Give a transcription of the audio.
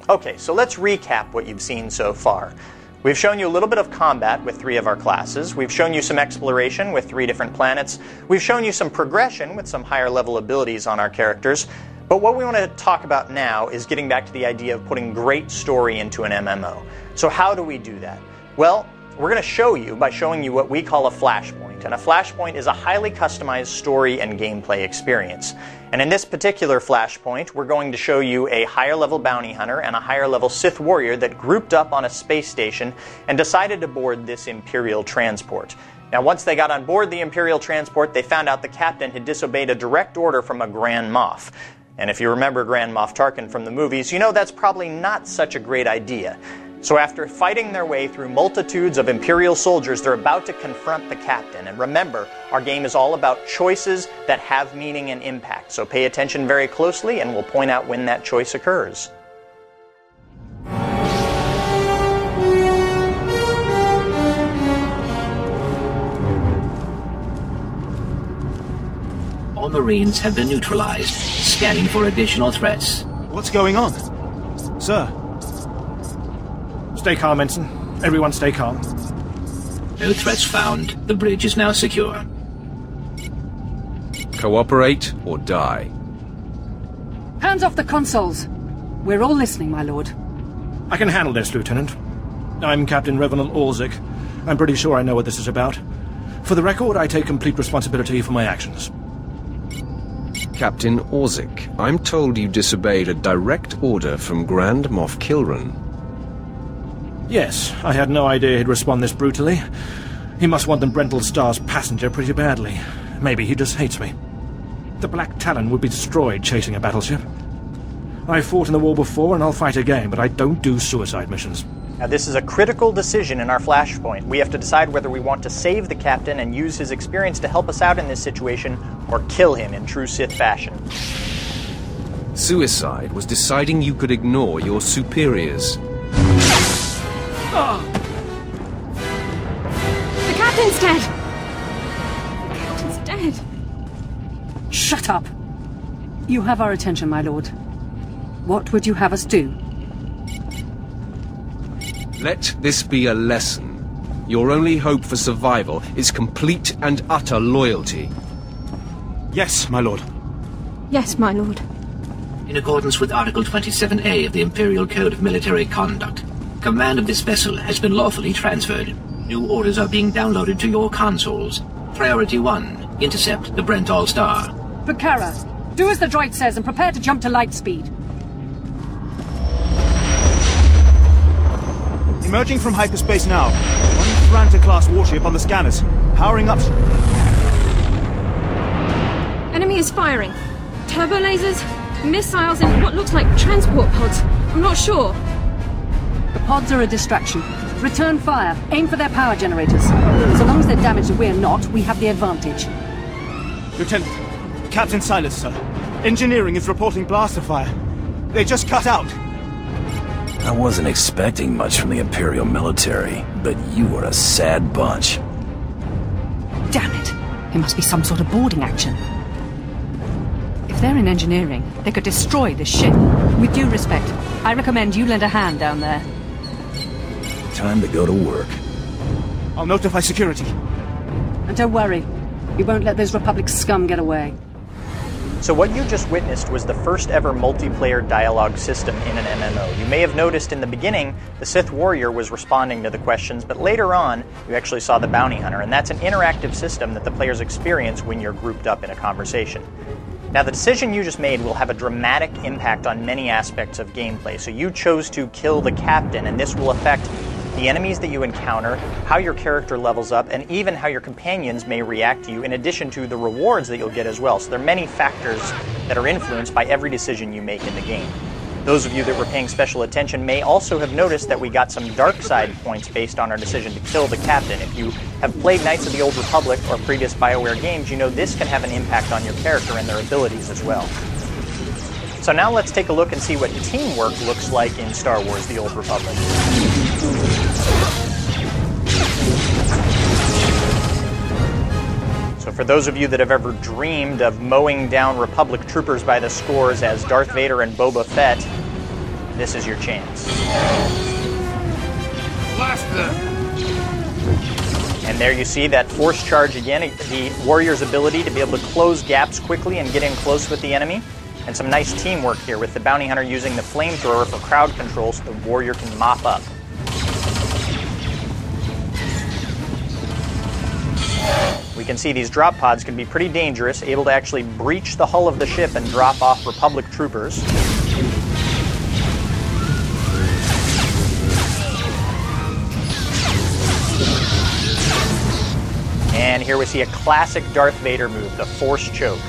Okay, so let's recap what you've seen so far. We've shown you a little bit of combat with 3 of our classes. We've shown you some exploration with 3 different planets. We've shown you some progression with some higher level abilities on our characters. But what we want to talk about now is getting back to the idea of putting great story into an MMO. So how do we do that? Well, we're going to show you by showing you what we call a flashpoint. And a flashpoint is a highly customized story and gameplay experience. And in this particular flashpoint, we're going to show you a higher level bounty hunter and a higher level Sith warrior that grouped up on a space station and decided to board this Imperial transport. Now, once they got on board the Imperial transport, they found out the captain had disobeyed a direct order from a Grand Moff. And if you remember Grand Moff Tarkin from the movies, you know that's probably not such a great idea. So after fighting their way through multitudes of Imperial soldiers, they're about to confront the captain. And remember, our game is all about choices that have meaning and impact. So pay attention very closely, and we'll point out when that choice occurs. All Marines have been neutralized, scanning for additional threats. What's going on? Sir? Stay calm, Ensign. Everyone stay calm. No threats found. The bridge is now secure. Cooperate or die. Hands off the consoles. We're all listening, my lord. I can handle this, Lieutenant. I'm Captain Revenant Orzik. I'm pretty sure I know what this is about. For the record, I take complete responsibility for my actions. Captain Orzik, I'm told you disobeyed a direct order from Grand Moff Kilran. Yes, I had no idea he'd respond this brutally. He must want the Brental Star's passenger pretty badly. Maybe he just hates me. The Black Talon would be destroyed chasing a battleship. I fought in the war before and I'll fight again, but I don't do suicide missions. Now, this is a critical decision in our flashpoint. We have to decide whether we want to save the captain and use his experience to help us out in this situation, or kill him in true Sith fashion. Suicide was deciding you could ignore your superiors. The captain's dead! The captain's dead. Shut up! You have our attention, my lord. What would you have us do? Let this be a lesson. Your only hope for survival is complete and utter loyalty. Yes, my lord. Yes, my lord. In accordance with Article 27A of the Imperial Code of Military Conduct, command of this vessel has been lawfully transferred. New orders are being downloaded to your consoles. Priority 1, intercept the Brental Star. Bakara, do as the droid says and prepare to jump to light speed. Emerging from hyperspace now. One Franta-class warship on the scanners. Powering up. Enemy is firing. Turbo lasers, missiles, and what looks like transport pods. I'm not sure. The pods are a distraction. Return fire. Aim for their power generators. So long as they're damaged and we're not, we have the advantage. Lieutenant, Captain Silas, sir. Engineering is reporting blaster fire. They just cut out. I wasn't expecting much from the Imperial military, but you are a sad bunch. Damn it! It must be some sort of boarding action. If they're in engineering, they could destroy this ship. With due respect, I recommend you lend a hand down there. Time to go to work. I'll notify security. And don't worry, we won't let those Republic scum get away. So what you just witnessed was the first ever multiplayer dialogue system in an MMO. You may have noticed in the beginning, the Sith warrior was responding to the questions, but later on, you actually saw the bounty hunter, and that's an interactive system that the players experience when you're grouped up in a conversation. Now, the decision you just made will have a dramatic impact on many aspects of gameplay. So you chose to kill the captain, and this will affect the enemies that you encounter, how your character levels up, and even how your companions may react to you, in addition to the rewards that you'll get as well. So there are many factors that are influenced by every decision you make in the game. Those of you that were paying special attention may also have noticed that we got some dark side points based on our decision to kill the captain. If you have played Knights of the Old Republic or previous BioWare games, you know this can have an impact on your character and their abilities as well. So now let's take a look and see what teamwork looks like in Star Wars: The Old Republic. So for those of you that have ever dreamed of mowing down Republic troopers by the scores as Darth Vader and Boba Fett, this is your chance. Blast them! And there you see that force charge again, the warrior's ability to be able to close gaps quickly and get in close with the enemy. And some nice teamwork here with the bounty hunter using the flamethrower for crowd control so the warrior can mop up. We can see these drop pods can be pretty dangerous, able to actually breach the hull of the ship and drop off Republic troopers. And here we see a classic Darth Vader move, the Force Choke.